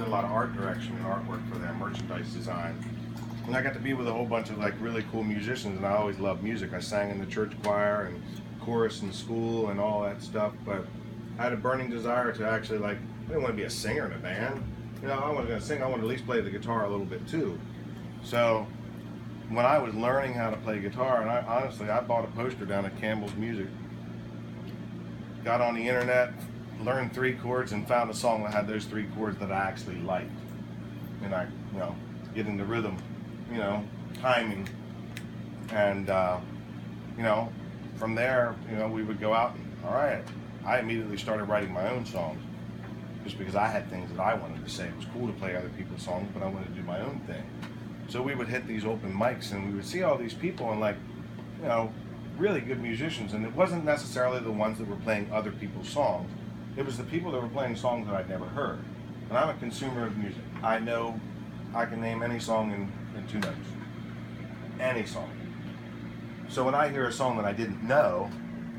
did a lot of art direction and artwork for them, merchandise design. And I got to be with a whole bunch of like really cool musicians, and I always loved music. I sang in the church choir and chorus in school and all that stuff, but I had a burning desire to actually, like, I didn't want to be a singer in a band. You know, I wasn't going to sing, I wanted to at least play the guitar a little bit too. So when I was learning how to play guitar, and I bought a poster down at Campbell's Music, got on the internet, learned 3 chords, and found a song that had those 3 chords that I actually liked. And I, you know, get into rhythm, you know, timing, and you know, from there, you know, we would go out and, all right, I immediately started writing my own songs, just because I had things that I wanted to say. It was cool to play other people's songs, but I wanted to do my own thing. So we would hit these open mics, and we would see all these people, and, like, you know, really good musicians, and it wasn't necessarily the ones that were playing other people's songs. It was the people that were playing songs that I'd never heard. And I'm a consumer of music. I know I can name any song in 2 notes. Any song. So when I hear a song that I didn't know,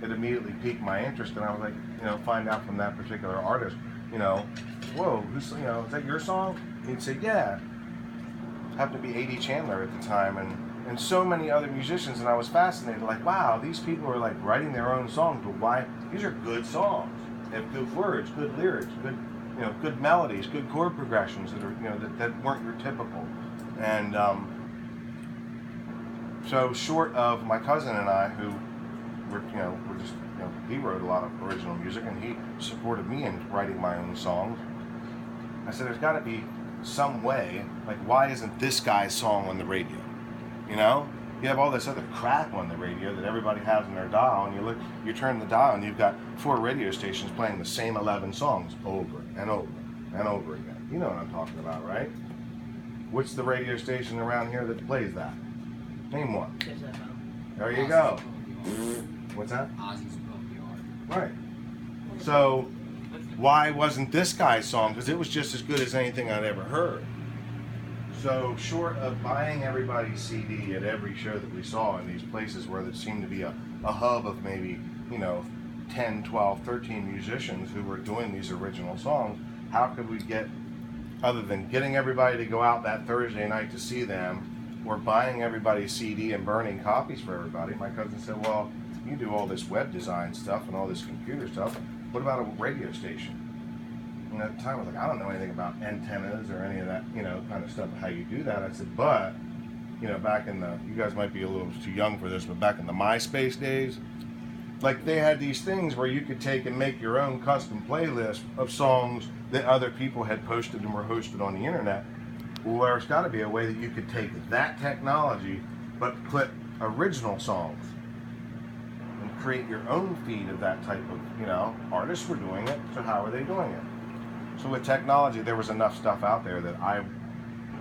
it immediately piqued my interest, and I was like, you know, find out from that particular artist, you know, whoa, who's, you know, is that your song? And he'd say, yeah. Happened to be A.D. Chandler at the time, and so many other musicians, and I was fascinated, like, wow, these people are like writing their own songs, but why? These are good songs. They have good words, good lyrics, good, you know, good melodies, good chord progressions that are, you know, that weren't your typical. And so short of my cousin and I, who were, you know, were just, you know, he wrote a lot of original music, and he supported me in writing my own songs. I said, there's got to be some way, like, why isn't this guy's song on the radio? You know, you have all this other crap on the radio that everybody has in their dial, and you turn the dial, and you've got 4 radio stations playing the same 11 songs over and over and over again. You know what I'm talking about, right? What's the radio station around here that plays that? Name one. There you go. What's that? Right. So why wasn't this guy's song? Because it was just as good as anything I'd ever heard. So short of buying everybody's CD at every show that we saw in these places where there seemed to be a hub of maybe, you know, 10, 12, 13 musicians who were doing these original songs, how could we get, other than getting everybody to go out that Thursday night to see them, or buying everybody's CD and burning copies for everybody? My cousin said, well, you do all this web design stuff and all this computer stuff. What about a radio station? And at the time, I was like, I don't know anything about antennas or any of that, you know, kind of stuff, how you do that. I said, but, you know, back in the, you guys might be a little too young for this, but back in the MySpace days, like, they had these things where you could take and make your own custom playlist of songs that other people had posted and were hosted on the internet. Well, there's got to be a way that you could take that technology, but put original songs and create your own feed of that type of, you know, artists were doing it, so how are they doing it? So with technology, there was enough stuff out there that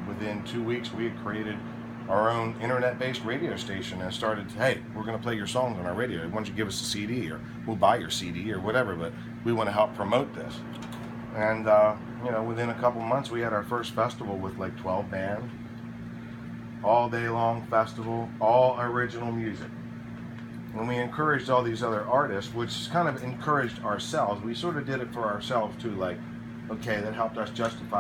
within 2 weeks, we had created our own internet-based radio station and started, hey, we're going to play your songs on our radio. Why don't you give us a CD, or we'll buy your CD or whatever, but we want to help promote this. And, you know, within a couple months, we had our first festival with like 12 bands, all day long festival, all original music. And we encouraged all these other artists, which kind of encouraged ourselves. We sort of did it for ourselves too, like, okay, that helped us justify